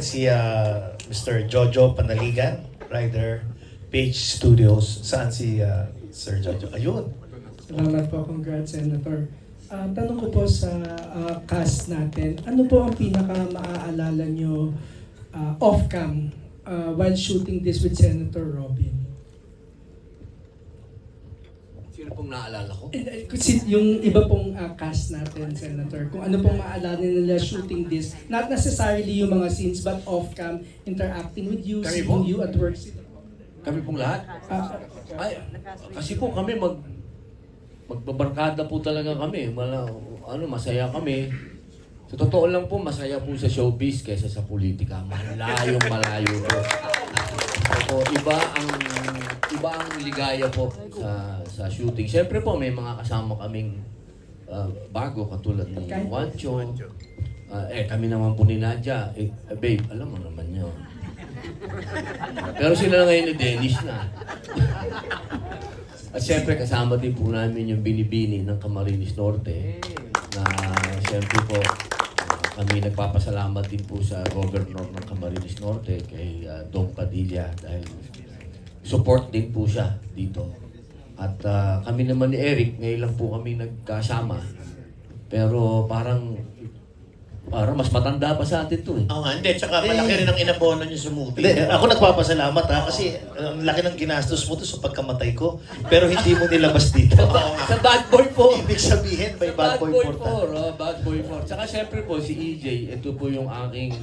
Si Mr. Jojo Panaligan, Rider Page Studios. Saan si Sir Jojo? Ayun. Salamat po, congrats Senator. Tanong ko po sa cast natin, ano po ang pinaka-maaalala nyo off-cam while shooting this with Senator Robin? Sino pong naalala ko? Yung iba pong cast natin, Senator, kung ano pong maaalala nila shooting this, not necessarily yung mga scenes, but off-cam, interacting with you, Kami seeing po? you at work. Kami pong lahat? Ay, kasi po kami magbabarkada po talaga kami. Masaya kami. Sa totoo lang po, masaya po sa showbiz kaysa sa politika. Malayo po. So, iba ang ligaya po sa shooting. Siyempre po, may mga kasama kaming bago, katulad ni Juancho. Kami naman po ni Nadia. Babe, alam mo naman yun. Pero sila ngayon ni Dennis na. At siyempre kasama din po namin yung binibini ng Camarines Norte na siyempre po kami nagpapasalamat din po sa governor ng Camarines Norte kay Dong Padilla dahil support din po siya dito. At kami naman ni Eric, ngayon lang po kami nagkasama. Pero parang mas matanda pa sa atin to eh. Oo nga, hindi. Tsaka malaki rin ang inabono niyo sa movie. Hindi, ako nagpapasalamat kasi ang laki ng ginastos mo to sa pagkamatay ko. Pero hindi mo nilabas dito. Sa Bad Boy 4. Ibig sabihin, may Bad Boy 4. Bad Boy 4. Tsaka syempre po si EJ, ito po yung aking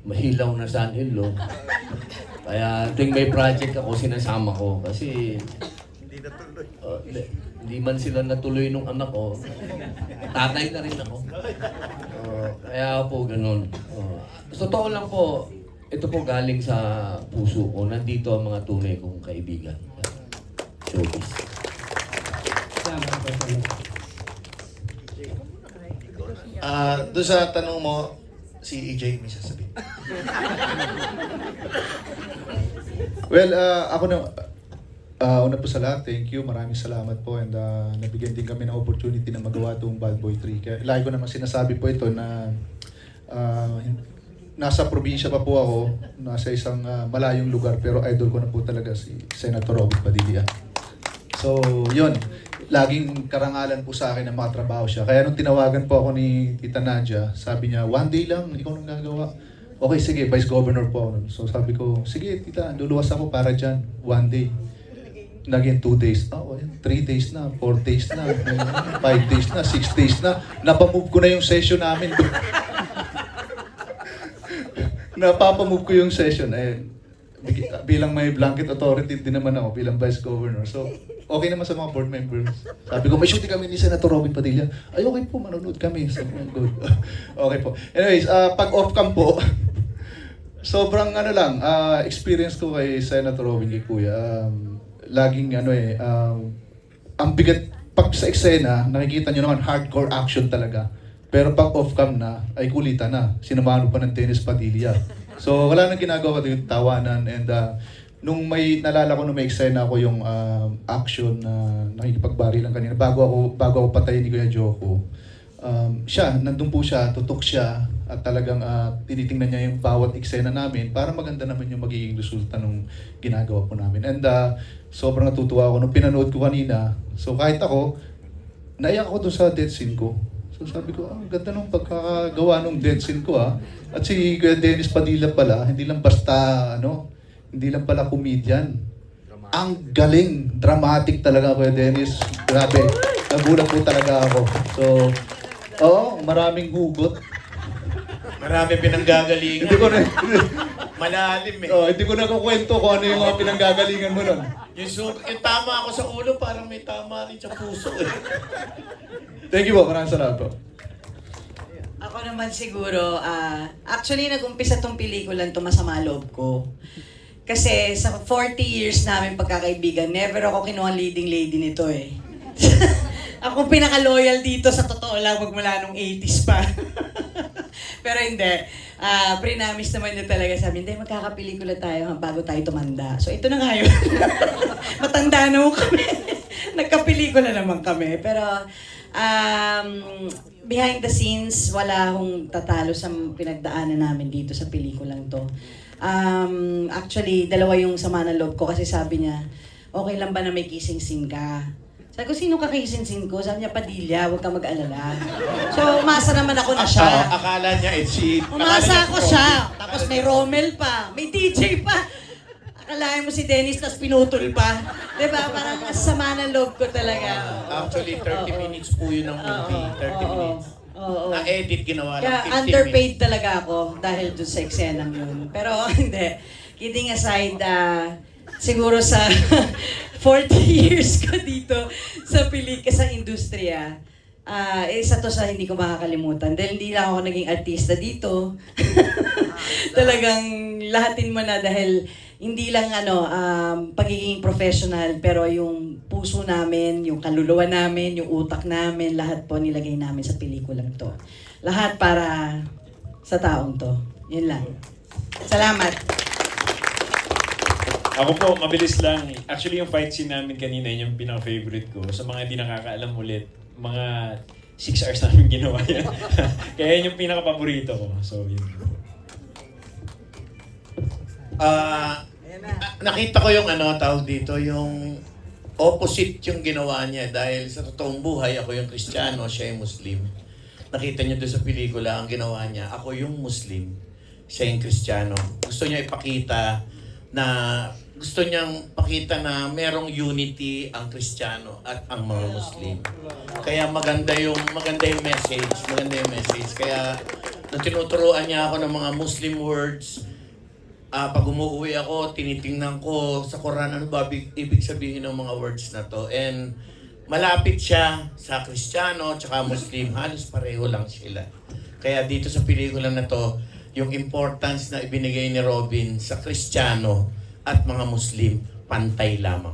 mahilaw na son-in-law. Kaya tuwing may project ako, sinasama ko. Kasi hindi natuloy. Hindi man sila natuloy nung anak ko. Tatay na rin ako. Kaya po ganun. Totoo lang po, ito po galing sa puso ko. Nandito ang mga tunay kong kaibigan. Showbiz. Salamat po. Doon sa tanong mo, si EJ may sasabihin. Well, ako na una po sa lahat, thank you. Maraming salamat po and nabigyan din kami ng opportunity na magawa itong Bad Boy 3. Kaya lagi ko naman sinasabi po ito na nasa probinsya pa po ako, nasa isang malayong lugar, pero idol ko na po talaga si Senator Robin Padilla. So, yun. Laging karangalan po sa akin na makatrabaho siya. Kaya nung tinawagan po ako ni Tita Nadia, sabi niya, one day lang, ikaw nang gagawa. Okay, sige, Vice Governor po ako nun. So sabi ko, sige tita, luluwas ako para dyan, one day. Naging 2 days, 3 days na, 4 days na, 5 days na, 6 days na. Napamove ko na yung session namin. Napapamove ko yung session. Bilang may blanket authority din naman ako, bilang Vice Governor. So, okay naman sa mga board members. Sabi ko, may shooting kami ni Senator Robin Padilla. Ay, okay po, manonood kami. So, good. Okay po. Anyways, pag off-cam po, sobrang experience ko kay Senator Robin kay Kuya. Laging ang bigat pag sa eksena, nakikita nyo naman hardcore action talaga. Pero pag off-cam na, ay kulitan na. Sinamahan pa ng Dennis Padilla. So wala nang ginagawa ko yung tawanan and nung nalala ko nung may eksena ako yung action na nakikipagbari lang kanina bago ako patayin ni Kuya Joko. Nandun po siya, tutok siya at talagang tinitingnan niya yung bawat eksena namin para maganda naman yung magiging resulta nung ginagawa po namin. And sobrang natutuwa ako nung pinanood ko kanina. So kahit ako, naiyak ako doon sa death scene ko. So sabi ko, ganda nung pagkakagawa nung death scene ko At si Kuya Dennis Padilla pala, hindi lang pala comedian. Ang galing, dramatic talaga Kuya Dennis. Grabe, nagulat po talaga ako. So, maraming hugot. Marami pinanggagalingan. Hindi ko na Malalim eh. hindi ko na kukwento kung ano yung mga pinanggagalingan mo nun. Yung tama ako sa ulo, parang may tama rin sa puso eh. Thank you po, maraming salamat po. Ako naman siguro, actually nag-umpisa tong pelikulan to masama loob ko. Kasi sa 40 years namin pagkakaibigan, never ako kinuha leading lady nito eh. Ako pinaka-loyal dito sa totoo lang magmula nung 80s pa. Pero hindi. Pre-namis naman niya talaga sa amin, hindi, magkakapelikula tayo bago tayo tumanda. So ito na nga yun. Matanda na kami. Nagkapelikula naman kami. Pero behind the scenes, wala akong tatalo sa pinagdaanan namin dito sa pelikulang to. Actually, dalawa yung sama ng loob ko kasi sabi niya, okay lang ba na may kissing scene ka? Sabi ko, sino ka kissing scene ko? Sabi niya, Padilla, huwag kang mag-alala. So, umasa naman ako na siya. Akala niya Umasa ako siya. Tapos may Rommel pa, may DJ pa. Akalain mo si Dennis, tapos pinutol pa. Diba? Parang sama ng loob ko talaga. Actually, 30 minutes po yun ng movie. 30 minutes. Oo. Na-edit, ginawa lang Kaya 15 underpaid minutes. talaga ako dahil dun sa eksenang yun. Pero hindi. Kidding aside, siguro sa 40 years ko dito sa sa industriya, isa to sa hindi ko makakalimutan. Dahil hindi lang ako naging artista dito. Talagang lahatin mo na dahil hindi lang pagiging professional, pero yung puso namin, yung kaluluwa namin, yung utak namin, lahat po nilagay namin sa pelikulang to. Lahat para sa taong to. Yun lang. Salamat. Ako po, mabilis lang. Actually, yung fight scene namin kanina, yun yung pinaka-favorite ko. Sa mga hindi nakakaalam ulit, mga 6 hours namin ginawa yan. Kaya yun yung pinaka-paborito ko. So, yun. Nakita ko yung tawag dito, yung opposite yung ginawa niya dahil sa totoong buhay, ako yung Kristiyano, siya yung Muslim. Nakita niyo doon sa pelikula, ang ginawa niya, ako yung Muslim, siya yung Kristiyano. Gusto niya ipakita na gusto niyang pakita na merong unity ang Kristiyano at ang mga Muslim. Kaya maganda yung message. Kaya nung tinuturuan niya ako ng mga Muslim words, pag umuwi ako, tinitingnan ko sa Quran ano ba ibig sabihin ng mga words na to. And malapit siya sa Kristiyano at Muslim, halos pareho lang sila. Kaya dito sa pelikula na to, yung importance na ibinigay ni Robin sa Kristiyano at mga Muslim, pantay lamang.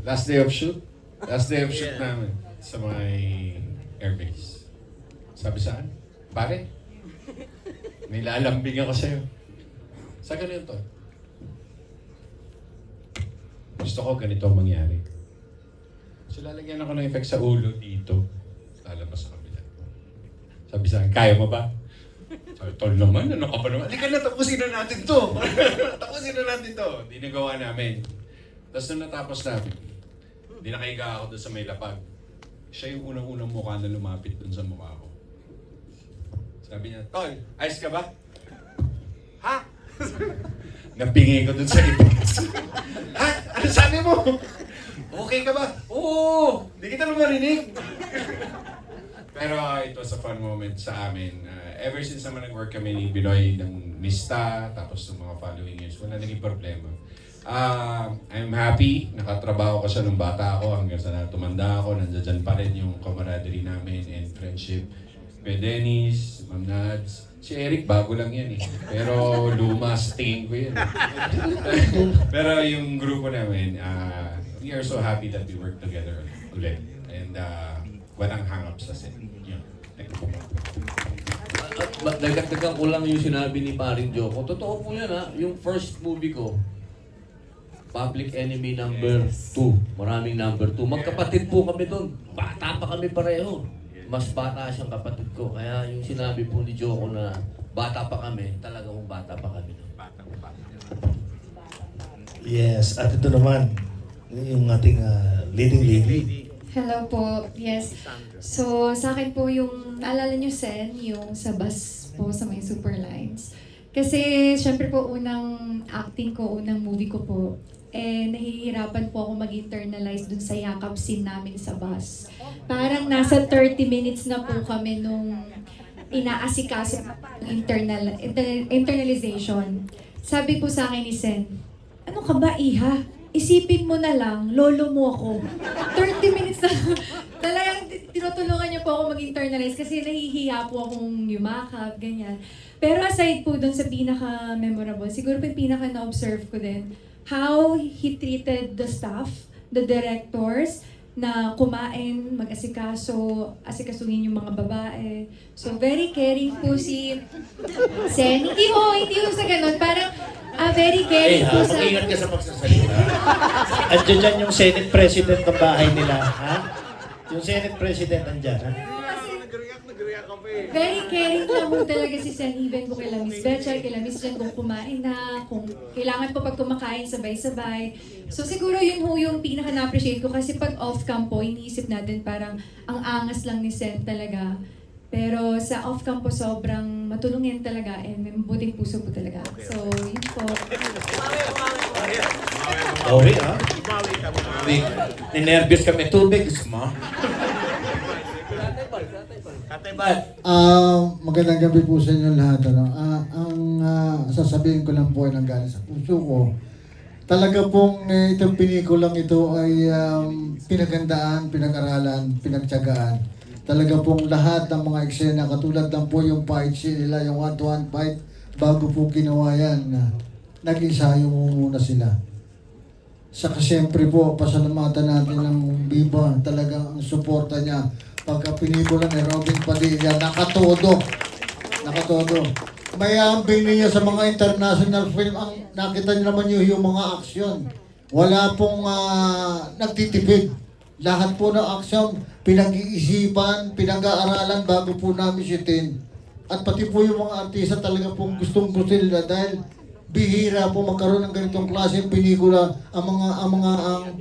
Last day of shoot namin sa may airbase. Sabi saan? Pare, may lalambing ako sa'yo. Sa ganito. Gusto ko ganito ang mangyari. So lalagyan ako ng effect sa ulo dito. Lalabas sa kabila. Sabi sa akin, kaya mo ba? Sabi, tol naman, ano ka ba naman? Halika na, tapusin na natin to. Tapusin na natin to. Di nagawa namin. Tapos nung natapos namin, di nakahiga ako doon sa may lapag. Siya yung unang-unang mukha na lumapit doon sa mukha ko. Sabi niya, tol, ayos ka ba? Ha? Napingi ko doon sa ibig. Ha? Ano sabi mo? Okay ka ba? Oo! Di kita lumarinig. Pero it was a fun moment sa amin. Ever since naman nag-work kami ni Binoy ng Mista, tapos ng mga following years, wala naging problema. I'm happy, nakatrabaho ko siya nung bata ako hanggang sa tumanda ako, nandiyan pa rin yung camaraderie namin and friendship. Kay Dennis, Ma'am Nads, si Eric bago lang yan eh. Pero luma sa tingin ko yan. Pero yung grupo namin, we are so happy that we work together ulit. And walang hang-ups sa set. Yeah. Thank you. Dagdagan ko lang yung sinabi ni Paring Joko. Totoo po yan ha. Yung first movie ko, Public Enemy number 2. Maraming number 2. Magkapatid po kami doon. Bata pa kami pareho. Mas bata siyang kapatid ko. Kaya yung sinabi po ni Joko na bata pa kami, talagang bata pa kami. Yes, at ito naman, yung ating leading lady. Hello po. Yes. So, sa akin po yung, naalala nyo, Sen, yung sa bus po sa may Superlines. Kasi, syempre po, unang acting ko, unang movie ko po, nahihirapan po ako mag-internalize dun sa yakap scene namin sa bus. Parang nasa 30 minutes na po kami nung inaasikaso internalization. Sabi po sa akin ni Sen, ano ka ba, Iha? Isipin mo na lang, lolo mo ako. 30 minutes na. Talagang tinutulungan niya po ako mag-internalize kasi nahihiya po akong yumakap, ganyan. Pero aside po dun sa pinaka-memorable, siguro po yung pinaka-na-observe ko din, how he treated the staff, the directors, na kumain, mag-asikaso, asikasuhin yung mga babae. So, very caring po si Sen. Hindi ho sa ganun. Parang, very caring po sa... mag-ingat ka sa pagsasalita. Andiyan dyan yung Senate President ng bahay nila, ha? Yung Senate President andyan, ha? Very caring lang po talaga si Sen, even po kila Miss Betcha, kila Miss Jen, kung kumain na, kung kailangan po pag kumakain sabay-sabay. So siguro yun ho yung pinaka na-appreciate ko kasi pag off-cam po, iniisip natin parang ang angas lang ni Sen talaga. Pero sa off-cam po sobrang matulungin talaga and may mabuting puso po talaga. So yun po. Sorry, ha? Ninervyos kami. Tubig, gusto mo? Magandang gabi po sa inyo lahat. Sasabihin ko lang po ay nanggaling sa puso ko. Talaga pong itong pelikulang ito ay pinagandaan, pinag-aralan, pinagtiyagaan. Talaga pong lahat ng mga eksena, katulad lang po yung fight scene nila, yung one-to-one fight, bago po ginawa yan, nag-ensayo muna sila. Saka siyempre po, pasalamatan natin ng Viva, talagang ang suporta niya. Pagka pinikula ni Robin Padilla, nakatodo. May ambing niya sa mga international film. Ang nakita niyo naman yung mga aksyon. Wala pong nagtitipid. Lahat po ng aksyon, pinag-iisipan, pinag-aaralan bago po namin sitin. At pati po yung mga artista talaga pong gustong-gusto nila dahil bihira po magkaroon ng ganitong klaseng pelikula ang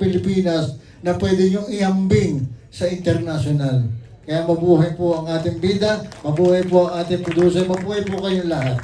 Pilipinas na pwede niyong iambing sa international. Kaya mabuhay po ang ating bida, mabuhay po ang ating producer, mabuhay po kayong lahat.